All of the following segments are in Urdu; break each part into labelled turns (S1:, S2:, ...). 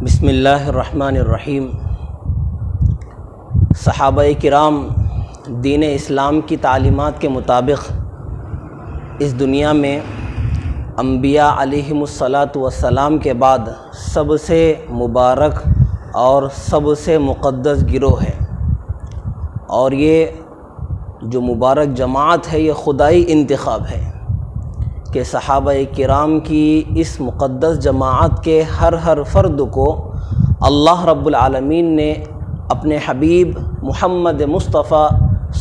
S1: بسم اللہ الرحمن الرحیم۔ صحابہ کرام دین اسلام کی تعلیمات کے مطابق اس دنیا میں انبیاء علیہم الصلاۃ والسلام کے بعد سب سے مبارک اور سب سے مقدس گروہ ہے، اور یہ جو مبارک جماعت ہے یہ خدائی انتخاب ہے کہ صحابہ کرام کی اس مقدس جماعت کے ہر فرد کو اللہ رب العالمین نے اپنے حبیب محمد مصطفیٰ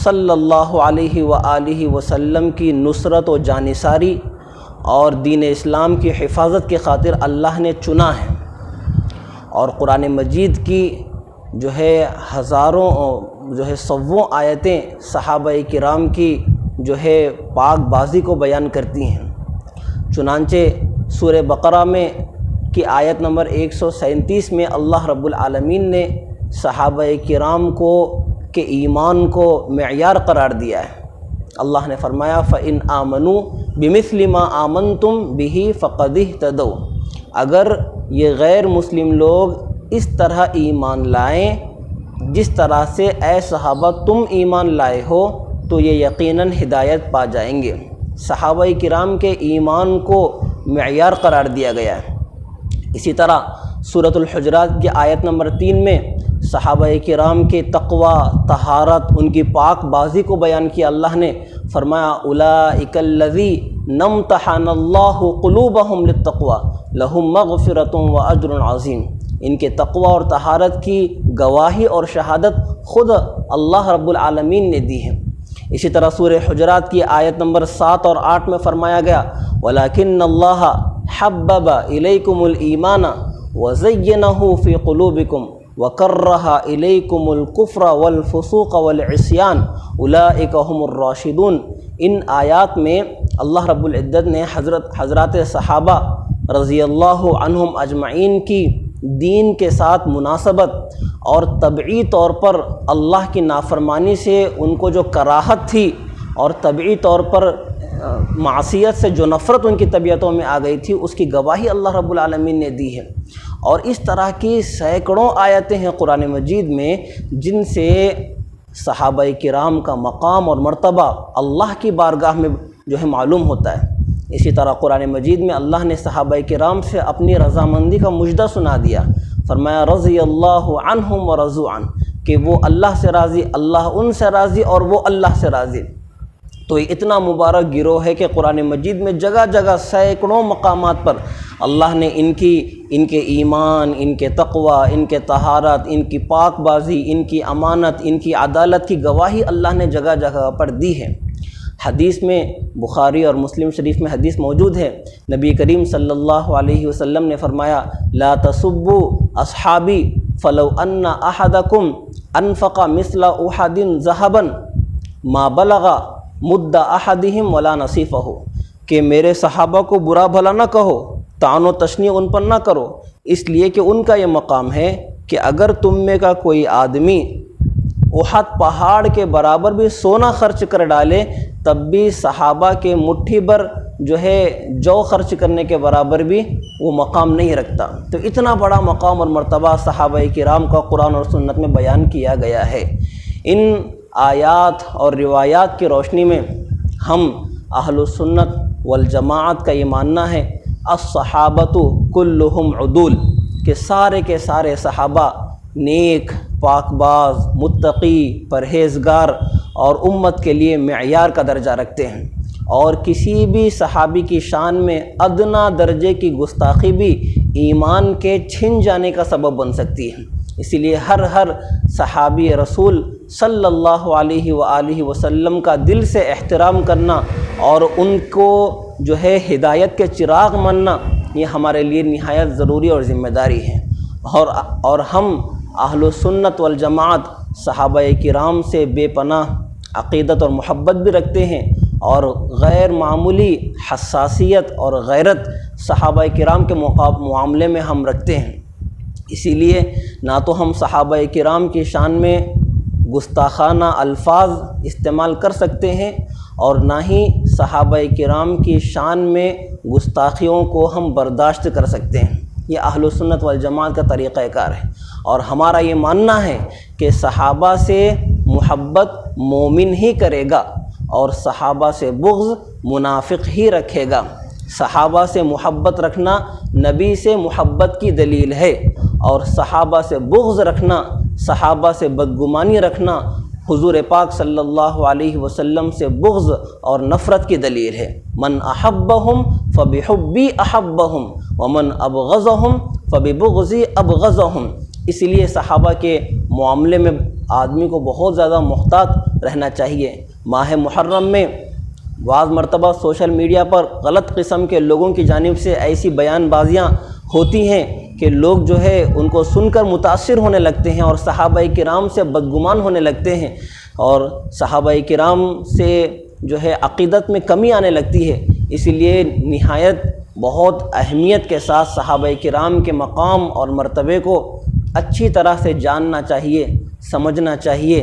S1: صلی اللہ علیہ وآلہ وسلم کی نصرت و جانثاری اور دین اسلام کی حفاظت کی خاطر اللہ نے چنا ہے، اور قرآن مجید کی ہزاروں سووں آیتیں صحابہ کرام کی پاک بازی کو بیان کرتی ہیں۔ چنانچہ سورہ بقرہ میں کی آیت نمبر 137 میں اللہ رب العالمین نے صحابہ کرام کے ایمان کو معیار قرار دیا ہے۔ اللہ نے فرمایا فَإِنْ آمَنُوا بِمِثْلِ مَا آمَنْتُمْ بِهِ فَقَدِ اهْتَدَوْا، اگر یہ غیر مسلم لوگ اس طرح ایمان لائیں جس طرح سے اے صحابہ تم ایمان لائے ہو تو یہ یقیناً ہدایت پا جائیں گے۔ صحابہ کرام کے ایمان کو معیار قرار دیا گیا ہے۔ اسی طرح سورۃ الحجرات کی آیت نمبر 3 میں صحابہ کرام کے تقوی، طہارت، ان کی پاک بازی کو بیان کیا۔ اللہ نے فرمایا اولئک الذین امتحن اللہ قلوبہم للتقوی لہم مغفرۃ واجر عظیم، ان کے تقوی اور طہارت کی گواہی اور شہادت خود اللہ رب العالمین نے دی ہے۔ اسی طرح سورہ حجرات کی آیت نمبر 7 اور 8 میں فرمایا گیا وَلَكِنَّ اللَّهَ حَبَّبَ إِلَيْكُمُ الْإِيمَانَ وَزَيَّنَهُ فِي قُلُوبِكُمْ وَكَرَّهَ إِلَيْكُمُ الْكُفْرَ وَالْفُسُوقَ وَالْعِصْيَانَ أُولَئِكَ هُمُ الرَّاشِدُونَ۔ ان آیات میں اللہ رب العزت نے حضرات صحابہ رضی اللہ عنہم اجمعین کی دین کے ساتھ مناسبت اور طبعی طور پر اللہ کی نافرمانی سے ان کو جو کراہت تھی اور طبعی طور پر معصیت سے جو نفرت ان کی طبیعتوں میں آ گئی تھی، اس کی گواہی اللہ رب العالمین نے دی ہے۔ اور اس طرح کی سینکڑوں آیتیں ہیں قرآن مجید میں جن سے صحابہ کرام کا مقام اور مرتبہ اللہ کی بارگاہ میں معلوم ہوتا ہے۔ اسی طرح قرآن مجید میں اللہ نے صحابہ کرام سے اپنی رضامندی کا مجدہ سنا دیا، فرمایا رضی اللہ عنہم ورضوا عنہ، کہ وہ اللہ سے راضی، اللہ ان سے راضی اور وہ اللہ سے راضی۔ تو یہ اتنا مبارک گروہ ہے کہ قرآن مجید میں جگہ جگہ سینکڑوں مقامات پر اللہ نے ان کے ایمان، ان کے تقوی، ان کے طہارت، ان کی پاک بازی، ان کی امانت، ان کی عدالت کی گواہی اللہ نے جگہ جگہ پر دی ہے۔ حدیث میں بخاری اور مسلم شریف میں حدیث موجود ہے، نبی کریم صلی اللہ علیہ وسلم نے فرمایا لا تسبوا اصحابی فلو ان احدکم انفق مثل احد ذهبا ما بلغ مد احدہم ولا نصیفہ، کہ میرے صحابہ کو برا بھلا نہ کہو، طعن و تشنیع ان پر نہ کرو، اس لیے کہ ان کا یہ مقام ہے کہ اگر تم میں کا کوئی آدمی احد پہاڑ کے برابر بھی سونا خرچ کر ڈالے تب بھی صحابہ کے مٹھی بھر جو خرچ کرنے کے برابر بھی وہ مقام نہیں رکھتا۔ تو اتنا بڑا مقام اور مرتبہ صحابہ کرام کا قرآن اور سنت میں بیان کیا گیا ہے۔ ان آیات اور روایات کی روشنی میں ہم اہل السنت والجماعت کا یہ ماننا ہے الصحابۃ کلہم عدول، کہ سارے کے سارے صحابہ نیک، پاک باز، متقی، پرہیزگار اور امت کے لیے معیار کا درجہ رکھتے ہیں، اور کسی بھی صحابی کی شان میں ادنا درجے کی گستاخی بھی ایمان کے چھن جانے کا سبب بن سکتی ہے۔ اسی لیے ہر صحابی رسول صلی اللہ علیہ وآلہ وسلم کا دل سے احترام کرنا اور ان کو ہدایت کے چراغ ماننا یہ ہمارے لیے نہایت ضروری اور ذمہ داری ہے۔ اور ہم اہل السنت والجماعت صحابہ کرام سے بے پناہ عقیدت اور محبت بھی رکھتے ہیں، اور غیر معمولی حساسیت اور غیرت صحابہ کرام کے معاملے میں ہم رکھتے ہیں۔ اسی لیے نہ تو ہم صحابہ کرام کی شان میں گستاخانہ الفاظ استعمال کر سکتے ہیں اور نہ ہی صحابہ کرام کی شان میں گستاخیوں کو ہم برداشت کر سکتے ہیں۔ یہ اہل سنت والجماعت کا طریقہ کار ہے، اور ہمارا یہ ماننا ہے کہ صحابہ سے محبت مومن ہی کرے گا اور صحابہ سے بغض منافق ہی رکھے گا۔ صحابہ سے محبت رکھنا نبی سے محبت کی دلیل ہے، اور صحابہ سے بغض رکھنا، صحابہ سے بدگمانی رکھنا حضور پاک صلی اللہ علیہ وسلم سے بغض اور نفرت کی دلیل ہے۔ من احبہم فبحبی احبہم ومن ابغضہم فببغضی ابغضہم۔ اسی لیے صحابہ کے معاملے میں آدمی کو بہت زیادہ محتاط رہنا چاہیے۔ ماہ محرم میں بعض مرتبہ سوشل میڈیا پر غلط قسم کے لوگوں کی جانب سے ایسی بیان بازیاں ہوتی ہیں کہ لوگ جو ہے ان کو سن کر متاثر ہونے لگتے ہیں اور صحابہ کرام سے بدگمان ہونے لگتے ہیں، اور صحابہ کرام سے جو ہے عقیدت میں کمی آنے لگتی ہے۔ اسی لیے نہایت بہت اہمیت کے ساتھ صحابہ کرام کے مقام اور مرتبے کو اچھی طرح سے جاننا چاہیے، سمجھنا چاہیے۔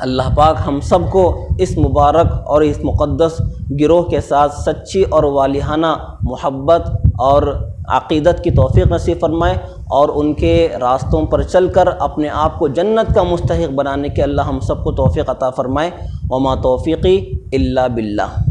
S1: اللہ پاک ہم سب کو اس مبارک اور اس مقدس گروہ کے ساتھ سچی اور والہانہ محبت اور عقیدت کی توفیق نصیب فرمائے، اور ان کے راستوں پر چل کر اپنے آپ کو جنت کا مستحق بنانے کے اللہ ہم سب کو توفیق عطا فرمائے۔ وما توفیقی الا باللہ۔